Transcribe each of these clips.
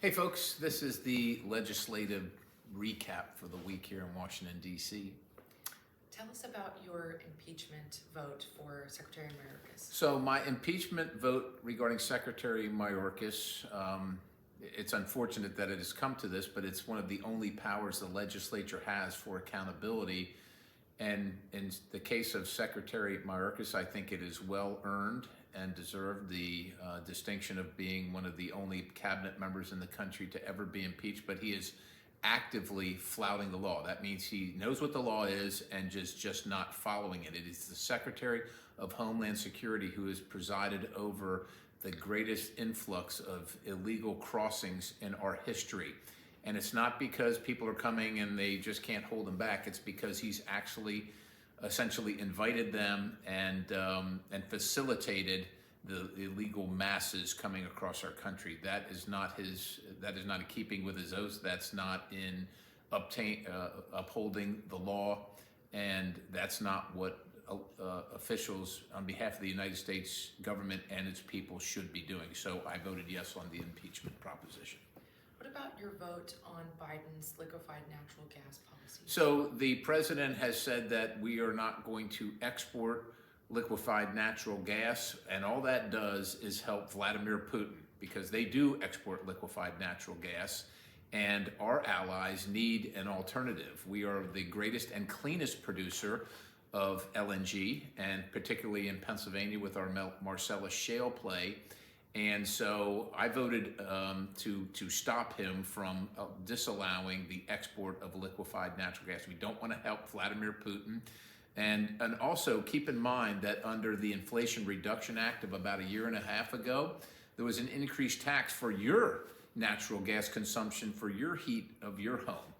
Hey folks, this is the legislative recap for the week here in Washington, D.C. Tell us about your impeachment vote for Secretary Mayorkas. So my impeachment vote regarding Secretary Mayorkas, it's unfortunate that it has come to this, but it's one of the only powers the legislature has for accountability. And in the case of Secretary Mayorkas, I think it is well earned and deserved the distinction of being one of the only cabinet members in the country to ever be impeached, but he is actively flouting the law. That means he knows what the law is and just not following it. It is the Secretary of Homeland Security who has presided over the greatest influx of illegal crossings in our history. And it's not because people are coming and they just can't hold them back. It's because he's actually essentially invited them and facilitated the illegal masses coming across our country. That is not in keeping with his oath. That's not in upholding the law, and that's not what officials on behalf of the United States government and its people should be doing. So I voted yes on the impeachment proposition. What about your vote on Biden's liquefied natural gas policy? So the president has said that we are not going to export liquefied natural gas, and all that does is help Vladimir Putin, because they do export liquefied natural gas, and our allies need an alternative. We are the greatest and cleanest producer of LNG, and particularly in Pennsylvania with our Marcellus shale play. And so I voted to stop him from disallowing the export of liquefied natural gas. We don't want to help Vladimir Putin. And also keep in mind that under the Inflation Reduction Act of about a year and a half ago, there was an increased tax for your natural gas consumption for your heat of your home.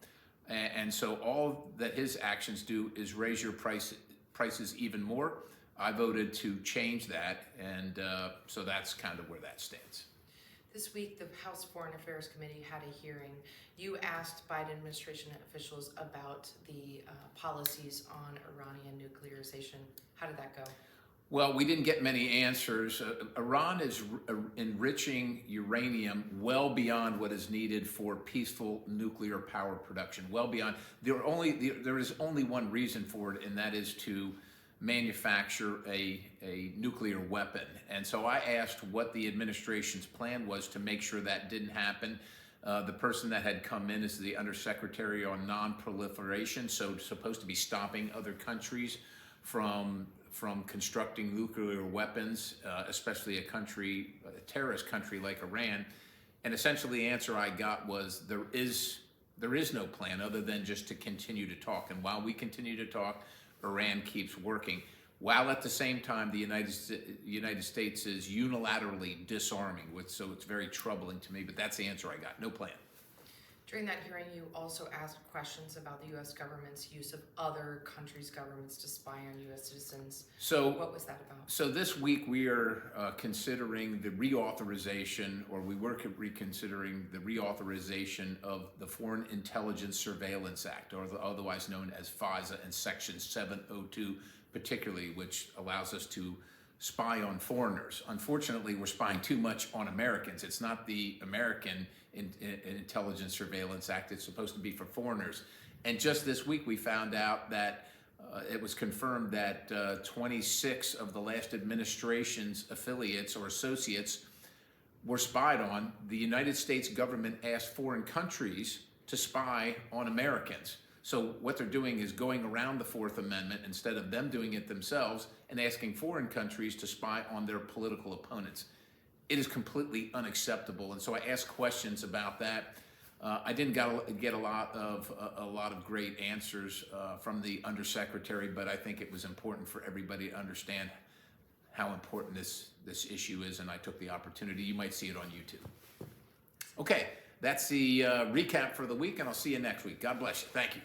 And so all that his actions do is raise your prices even more. I voted to change that, and so that's kind of where that stands. This week, the House Foreign Affairs Committee had a hearing. You asked Biden administration officials about the policies on Iranian nuclearization. How did that go? Well, we didn't get many answers. Iran is enriching uranium well beyond what is needed for peaceful nuclear power production, well beyond. There is only one reason for it, and that is to manufacture a nuclear weapon. And so I asked what the administration's plan was to make sure that didn't happen. The person that had come in is the Undersecretary on Non-Proliferation, so supposed to be stopping other countries from constructing nuclear weapons, especially a terrorist country like Iran. And essentially the answer I got was there is no plan other than just to continue to talk. And while we continue to talk, Iran keeps working, while at the same time the United States is unilaterally disarming, so it's very troubling to me, but that's the answer I got, no plan. During that hearing, you also asked questions about the U.S. government's use of other countries' governments to spy on U.S. citizens. So what was that about? So this week we are considering the reauthorization, or we were reconsidering the reauthorization of the Foreign Intelligence Surveillance Act, or otherwise known as FISA, and Section 702 particularly, which allows us to spy on foreigners. Unfortunately, we're spying too much on Americans. It's not the American Intelligence Surveillance Act. It's supposed to be for foreigners. And just this week, we found out that it was confirmed that 26 of the last administration's affiliates or associates were spied on. The United States government asked foreign countries to spy on Americans. So what they're doing is going around the Fourth Amendment instead of them doing it themselves and asking foreign countries to spy on their political opponents. It is completely unacceptable, and so I asked questions about that. I didn't get a lot of great answers from the Undersecretary, but I think it was important for everybody to understand how important this issue is, and I took the opportunity. You might see it on YouTube. Okay, that's the recap for the week, and I'll see you next week. God bless you. Thank you.